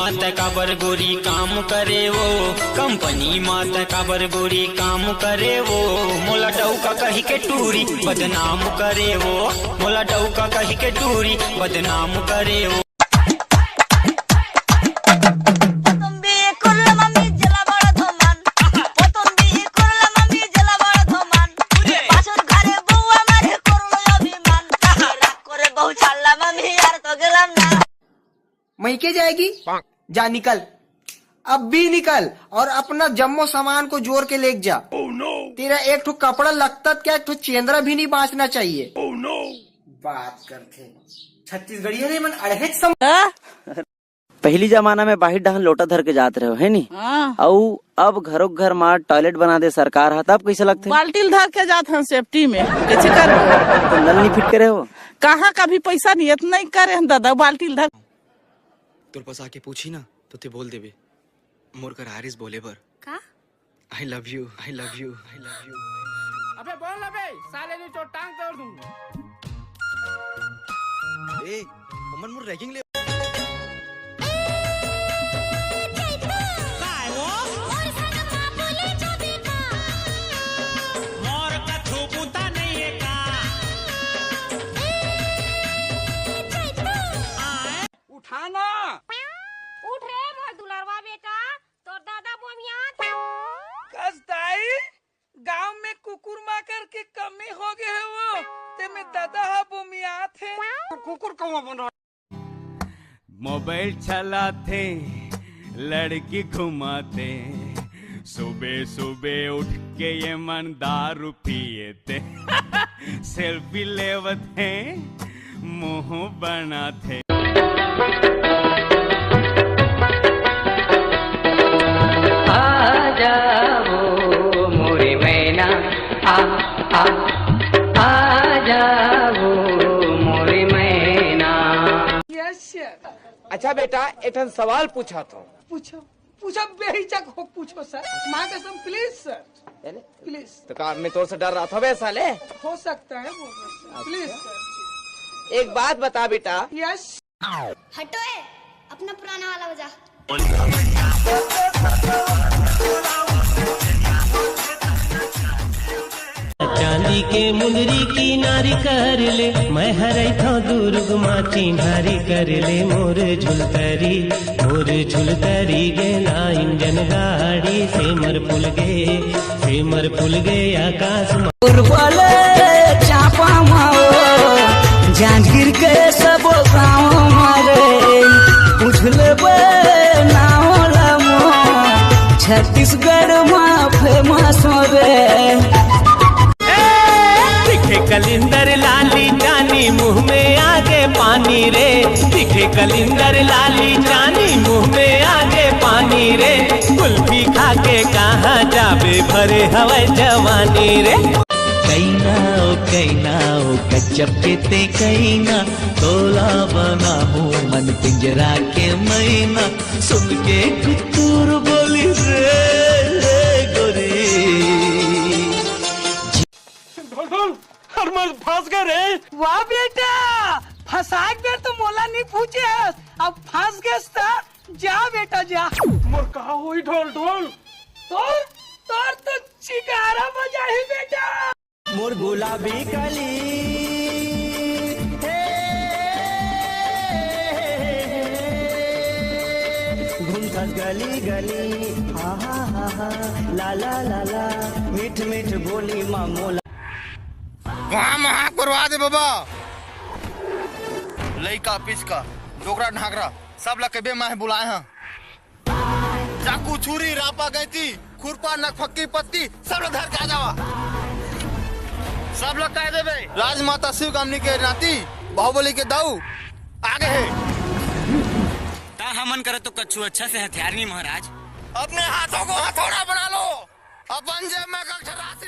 मात काबर गोरी काम करे वो, कंपनी मात काबर गोरी काम करे वो। मोला डौका कही के टूरी बदनाम करे वो, मोला डौका कही के टूरी बदनाम करे वो। मई के जाएगी जा निकल, अब भी निकल और अपना जम्मो सामान को जोर के लेके जा। तेरा एक ठो कपड़ा लगता क्या, एक ठो चेंद्रा भी नहीं बांचना चाहिए। बात करते छत्तीसगढ़ी है मन अड़हे सम। पहली जमाना में बाहिर डहन लोटा धर के जाते रहे है नी, और अब घरों घर मार टॉयलेट बना दे सरकार है, तब कैसे लगते? बाल्टी धर के जाते हैं सेफ्टी में, कैसे कर तो नल नहीं फिट करे हो? कहाँ का भी पैसा नियत नहीं करे दादा, बाल्टी धर। तोर पास आके पूछी ना तो ते बोल देबे मोर कर हारिस बोले बर का I love you I love you I love you. अबे बोल अबे साले ने तो टांग तोड़ दूं। ए अमन मोर रैगिंग ले उठाना उठ रे मोर दुलरवा बेटा, तो दादा बोमियात कसदाई गांव में कुकुर माकर के कमी हो गए है वो, ते में दादा हा बोमियात है। कुकुर कौन बन रहा? मोबाइल चलाते लड़की घुमाते, सुबह सुबह उठ के ये मन दारू पिए थे सेल्फी लेवत है मुंह बनाते। अच्छा बेटा एक सवाल पूछा तो पूछो पूछो बेहिचक हो पूछो सर, माँ कसम प्लीज सर प्लीज। तो काम में तोर से डर रहा था बे साले? हो सकता है वो प्लीज सर। एक बात बता बेटा। यस हटो ए, अपना पुराना वाला बजा। चांदी के मुंदरी की नारी कर ले, मैं हरे था दुर्ग माँ चिन्हारी कर ले। मोर झुलतरी गे ना इंजन गाड़ी से मर पुल गे आकाश बोले चापा माओ जांगीर के सब गाँव मारे पूछ ले नाओ लमो छत्तीसगढ़ में फेमस रे। दिखे कलिंदर लाली जानी मुंह में आगे पानी रे, दिखे कलिंदर लाली जानी मुंह में आगे पानी रे। कुल्फी खा के कहाँ जाबे भरे हवे जवानी रे। कैना ओ कच्चप के ते कैना, तोला बना हूँ मन पिंजरा के मैना। सुन के कुतूर बोली रे गोरी फंस गए रे। वाह बेटा फंसा गए तो मोला नहीं पूछे, अब फंस गए जा बेटा जा। मोर कहा हुई ढोल ढोल तोर तो चिकारा बजा ही बेटा। मोर गुलाबी कली घूमत गली गली हा हा हा हा ला ला ला ला मीठ मीठ बोली मामोला। वहाँ करवा दे बाबा। लइका पिचका डोकरा ढाकरा सब लोग के माहे बुलाए हैं। चाकू छुरी रापा गैती खुरपा नखफक्की पत्ती सब लोग धर के आ जावा। सब लोग कह देवे राजमाता शिव कामनी के नाती बाहुबली के दाऊ आगे है। हमन करे तो कछु अच्छा से हथियार नहीं महाराज। अपने हाथों को हथौड़ा बना लो, अपन जेब में राशि